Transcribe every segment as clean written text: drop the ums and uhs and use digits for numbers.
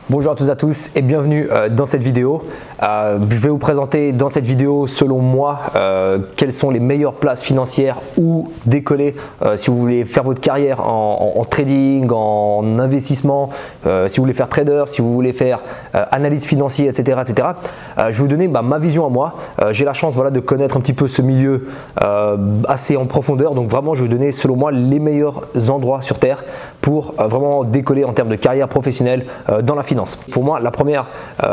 Bonjour à toutes et à tous et bienvenue dans cette vidéo. Je vais vous présenter dans cette vidéo selon moi quelles sont les meilleures places financières où décoller si vous voulez faire votre carrière en trading, en investissement, si vous voulez faire trader, si vous voulez faire analyse financière, etc. Je vais vous donner ma vision à moi. J'ai la chance de connaître un petit peu ce milieu assez en profondeur, donc vraiment je vais vous donner selon moi les meilleurs endroits sur Terre pour vraiment décoller en termes de carrière professionnelle dans la finance. Pour moi, la première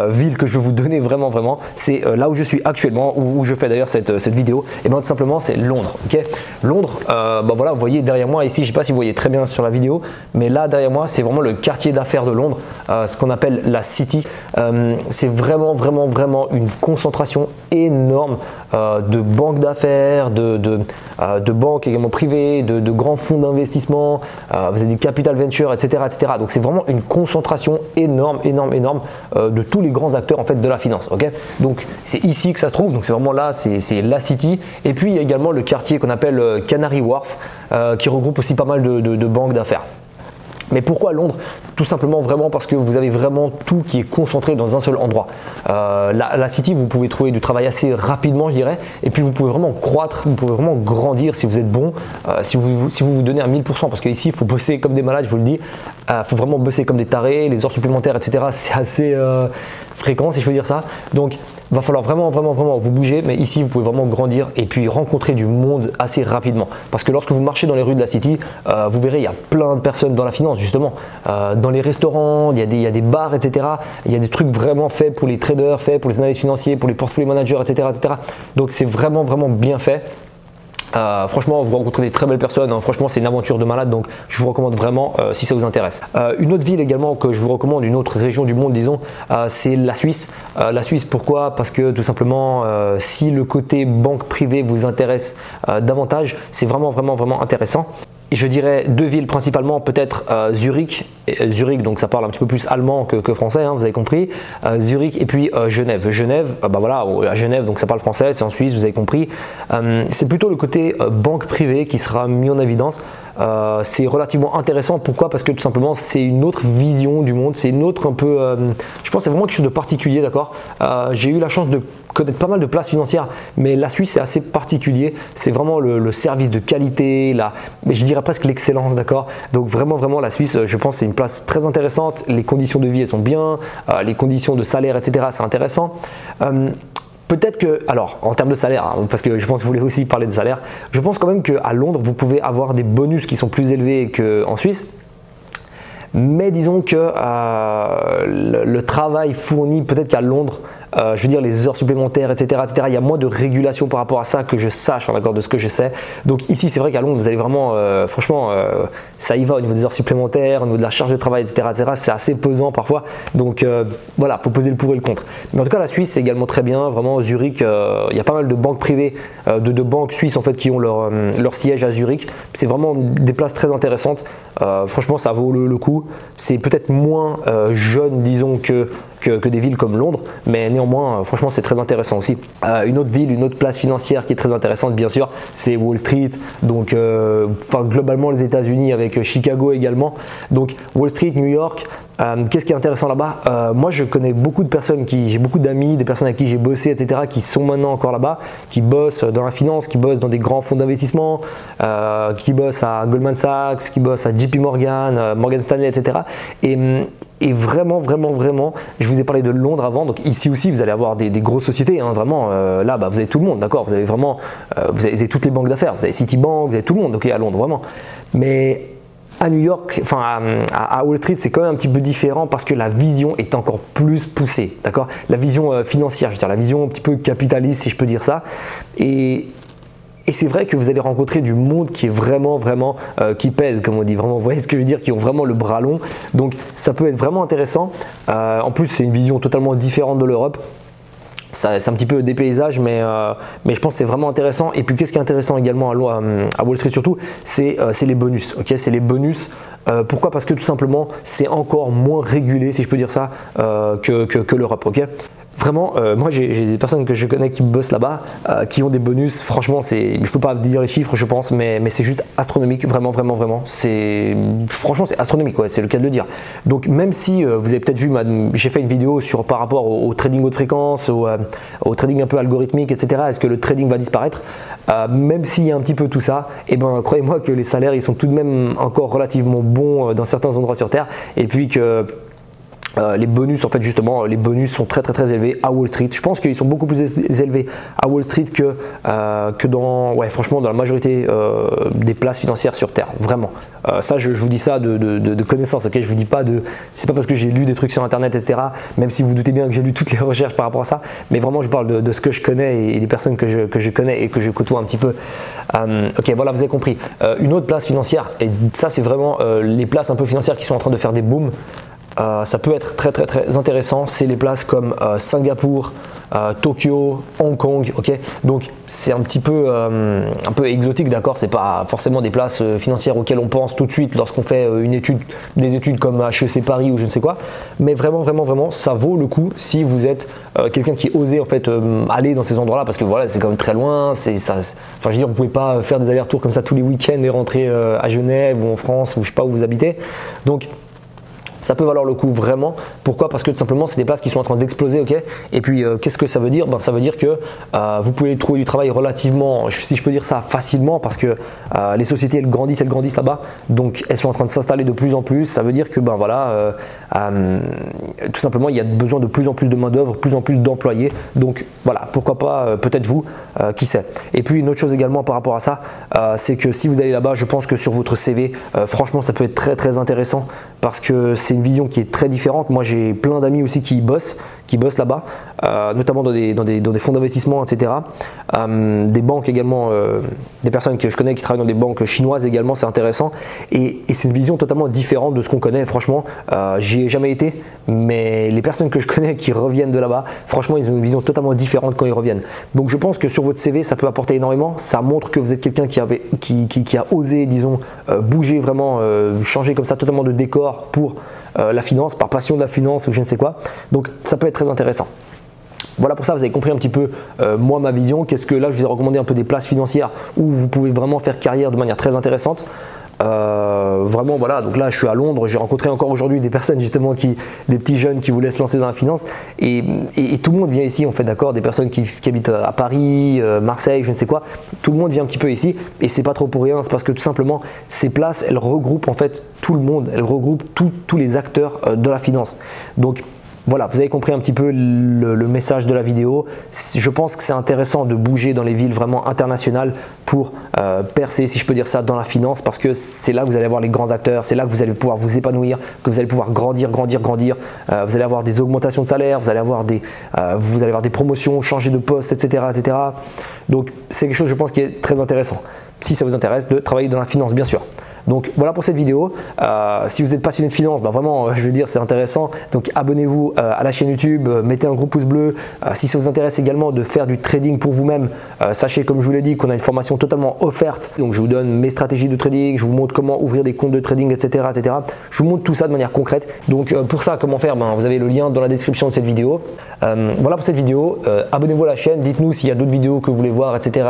ville que je vais vous donner vraiment, c'est là où je suis actuellement, où je fais d'ailleurs cette vidéo, et bien tout simplement c'est Londres. Okay, Londres, voilà, vous voyez derrière moi ici, je ne sais pas si vous voyez très bien sur la vidéo, mais là derrière moi c'est vraiment le quartier d'affaires de Londres, ce qu'on appelle la City. C'est vraiment une concentration énorme de banques d'affaires, de banques également privées, de grands fonds d'investissement, vous avez des capital ventures, etc. Donc c'est vraiment une concentration énorme de tous les grands acteurs en fait de la finance. Okay, donc c'est ici que ça se trouve, donc c'est vraiment là, c'est la City. Et puis il y a également le quartier qu'on appelle Canary Wharf qui regroupe aussi pas mal de banques d'affaires. Mais pourquoi Londres? Tout simplement vraiment parce que vous avez vraiment tout qui est concentré dans un seul endroit. La City, vous pouvez trouver du travail assez rapidement, je dirais, et puis vous pouvez vraiment croître, vous pouvez vraiment grandir si vous êtes bon, si vous vous donnez à 1000%, parce qu'ici il faut bosser comme des malades, je vous le dis, il faut vraiment bosser comme des tarés, les heures supplémentaires, etc. c'est assez fréquent si je peux dire ça. Donc il va falloir vraiment vous bouger, mais ici vous pouvez vraiment grandir et puis rencontrer du monde assez rapidement. Parce que lorsque vous marchez dans les rues de la City, vous verrez il y a plein de personnes dans la finance justement. Dans les restaurants, il y a des bars, etc. Il y a des trucs vraiment faits pour les traders, faits pour les analystes financiers, pour les portfolio managers, etc. Donc c'est vraiment bien fait. Franchement, vous rencontrez des très belles personnes, hein. Franchement c'est une aventure de malade, donc je vous recommande vraiment si ça vous intéresse. Une autre ville également que je vous recommande, une autre région du monde disons, c'est la Suisse. La Suisse, pourquoi? Parce que tout simplement si le côté banque privée vous intéresse davantage, c'est vraiment intéressant. Et je dirais deux villes principalement, peut-être Zurich, donc ça parle un petit peu plus allemand que français, hein, vous avez compris. Zurich et puis Genève. Genève, voilà, à Genève, donc ça parle français, c'est en Suisse, vous avez compris. C'est plutôt le côté banque privée qui sera mis en évidence. C'est relativement intéressant. Pourquoi? Parce que tout simplement c'est une autre vision du monde, c'est une autre un peu, je pense que c'est vraiment quelque chose de particulier, d'accord. J'ai eu la chance de connaître pas mal de places financières, mais la Suisse c'est assez particulier, c'est vraiment le service de qualité, mais je dirais presque l'excellence, d'accord. Donc vraiment la Suisse, je pense c'est une place très intéressante, les conditions de vie elles sont bien, les conditions de salaire, etc. c'est intéressant. Peut-être que, alors en termes de salaire, hein, parce que je pense que vous voulez aussi parler de salaire, je pense quand même qu'à Londres vous pouvez avoir des bonus qui sont plus élevés qu'en Suisse. Mais disons que le travail fourni, peut-être qu'à Londres, je veux dire les heures supplémentaires, etc., il y a moins de régulation par rapport à ça que je sache, d'accord, de ce que je sais. Donc ici, c'est vrai qu'à Londres, vous allez vraiment, franchement, ça y va au niveau des heures supplémentaires, au niveau de la charge de travail, etc. c'est assez pesant parfois. Donc voilà, faut peser le pour et le contre. Mais en tout cas, la Suisse, c'est également très bien. Vraiment, Zurich, il y a pas mal de banques privées, de banques suisses en fait, qui ont leur siège à Zurich. C'est vraiment des places très intéressantes. Franchement, ça vaut le coup. C'est peut-être moins jeune, disons, que des villes comme Londres, mais néanmoins franchement c'est très intéressant aussi. Une autre ville, une autre place financière qui est très intéressante bien sûr, c'est Wall Street, donc globalement les États-Unis avec Chicago également. Donc Wall Street, New York. Qu'est-ce qui est intéressant là-bas? Moi je connais beaucoup de personnes, j'ai beaucoup d'amis, des personnes avec qui j'ai bossé, etc., qui sont maintenant encore là-bas, qui bossent dans la finance, qui bossent dans des grands fonds d'investissement, qui bossent à Goldman Sachs, qui bossent à JP Morgan, Morgan Stanley, etc. Et vraiment, je vous ai parlé de Londres avant, donc ici aussi vous allez avoir des grosses sociétés, hein, vraiment, là vous avez tout le monde, d'accord, vous avez vraiment, vous avez toutes les banques d'affaires, vous avez Citibank, vous avez tout le monde, ok, à Londres, vraiment. Mais à New York, à Wall Street, c'est quand même un petit peu différent parce que la vision est encore plus poussée, d'accord. La vision financière, je veux dire, la vision un petit peu capitaliste, si je peux dire ça. Et c'est vrai que vous allez rencontrer du monde qui est vraiment qui pèse, comme on dit, vraiment, vous voyez ce que je veux dire, qui ont vraiment le bras long. Donc ça peut être vraiment intéressant. En plus, c'est une vision totalement différente de l'Europe. C'est un petit peu des paysages, mais je pense que c'est vraiment intéressant. Et puis qu'est-ce qui est intéressant également à Wall Street surtout, c'est les bonus. Okay, c'est les bonus. Pourquoi? Parce que tout simplement c'est encore moins régulé, si je peux dire ça, que l'Europe. Okay, Vraiment, moi j'ai des personnes que je connais qui bossent là-bas, qui ont des bonus. Franchement, je peux pas dire les chiffres, je pense, mais c'est juste astronomique, vraiment. Franchement, c'est astronomique, ouais, c'est le cas de le dire. Donc même si vous avez peut-être vu, j'ai fait une vidéo par rapport au trading haute fréquence, au trading un peu algorithmique, etc. Est-ce que le trading va disparaître? Même s'il y a un petit peu tout ça, et ben croyez-moi que les salaires ils sont tout de même encore relativement bons dans certains endroits sur Terre, et puis que les bonus, en fait, justement, les bonus sont très élevés à Wall Street. Je pense qu'ils sont beaucoup plus élevés à Wall Street que franchement, dans la majorité des places financières sur Terre. Vraiment. Ça, je vous dis ça de connaissance, ok? Je vous dis pas c'est pas parce que j'ai lu des trucs sur Internet, etc. Même si vous doutez bien que j'ai lu toutes les recherches par rapport à ça. Mais vraiment, je parle de ce que je connais et des personnes que je connais et que je côtoie un petit peu. Ok, voilà, vous avez compris. Une autre place financière, et ça, c'est vraiment les places un peu financières qui sont en train de faire des booms. Ça peut être très intéressant, c'est les places comme Singapour, Tokyo, Hong Kong, ok. Donc c'est un peu exotique, d'accord. C'est pas forcément des places financières auxquelles on pense tout de suite lorsqu'on fait des études comme HEC Paris ou je ne sais quoi. Mais vraiment, ça vaut le coup si vous êtes quelqu'un qui osait en fait aller dans ces endroits-là, parce que voilà, c'est quand même très loin. Enfin, je veux dire, vous pouvez pas faire des allers-retours comme ça tous les week-ends et rentrer à Genève ou en France ou je sais pas où vous habitez. Donc ça peut valoir le coup vraiment. Pourquoi? Parce que tout simplement, c'est des places qui sont en train d'exploser, ok. Et puis, qu'est-ce que ça veut dire? Ça veut dire que vous pouvez trouver du travail relativement, si je peux dire ça, facilement, parce que les sociétés elles grandissent là-bas, donc elles sont en train de s'installer de plus en plus. Ça veut dire que tout simplement, il y a besoin de plus en plus de main d'œuvre, plus en plus d'employés. Donc voilà, pourquoi pas peut-être vous, qui sait. Et puis une autre chose également par rapport à ça, c'est que si vous allez là-bas, je pense que sur votre CV, franchement, ça peut être très intéressant, parce que c'est une vision qui est très différente. Moi, j'ai plein d'amis aussi qui bossent là-bas, notamment dans des fonds d'investissement, etc. Des banques également, des personnes que je connais qui travaillent dans des banques chinoises également, c'est intéressant. Et c'est une vision totalement différente de ce qu'on connaît. Franchement, j'y ai jamais été, mais les personnes que je connais qui reviennent de là-bas, franchement, ils ont une vision totalement différente quand ils reviennent. Donc, je pense que sur votre CV, ça peut apporter énormément. Ça montre que vous êtes quelqu'un qui a osé, disons, bouger vraiment, changer comme ça totalement de décor pour la finance, par passion de la finance ou je ne sais quoi. Donc ça peut être très intéressant. Voilà, pour ça vous avez compris un petit peu moi ma vision. Qu'est-ce que là je vous ai recommandé un peu des places financières où vous pouvez vraiment faire carrière de manière très intéressante. Vraiment voilà, donc là je suis à Londres, j'ai rencontré encore aujourd'hui des personnes justement des petits jeunes qui voulaient se lancer dans la finance et tout le monde vient ici en fait, d'accord, des personnes qui habitent à Paris, Marseille, je ne sais quoi, tout le monde vient un petit peu ici et c'est pas trop pour rien, c'est parce que tout simplement ces places elles regroupent en fait tout le monde, elles regroupent tous les acteurs de la finance. Donc voilà, vous avez compris un petit peu le message de la vidéo. Je pense que c'est intéressant de bouger dans les villes vraiment internationales pour percer, si je peux dire ça, dans la finance, parce que c'est là que vous allez avoir les grands acteurs, c'est là que vous allez pouvoir vous épanouir, que vous allez pouvoir grandir. Vous allez avoir des augmentations de salaire, vous allez avoir des promotions, changer de poste, etc. Donc c'est quelque chose, je pense, qui est très intéressant. Si ça vous intéresse de travailler dans la finance, bien sûr. Donc voilà pour cette vidéo. Si vous êtes passionné de finance, vraiment je veux dire c'est intéressant. Donc abonnez-vous à la chaîne YouTube, mettez un gros pouce bleu. Si ça vous intéresse également de faire du trading pour vous-même, sachez comme je vous l'ai dit qu'on a une formation totalement offerte. Donc je vous donne mes stratégies de trading, je vous montre comment ouvrir des comptes de trading, etc. Je vous montre tout ça de manière concrète. Donc pour ça, comment faire? Vous avez le lien dans la description de cette vidéo. Voilà pour cette vidéo. Abonnez-vous à la chaîne, dites-nous s'il y a d'autres vidéos que vous voulez voir, etc.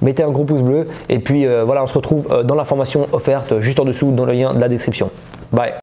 Mettez un gros pouce bleu et puis voilà, on se retrouve dans la formation offerte juste en dessous dans le lien de la description. Bye.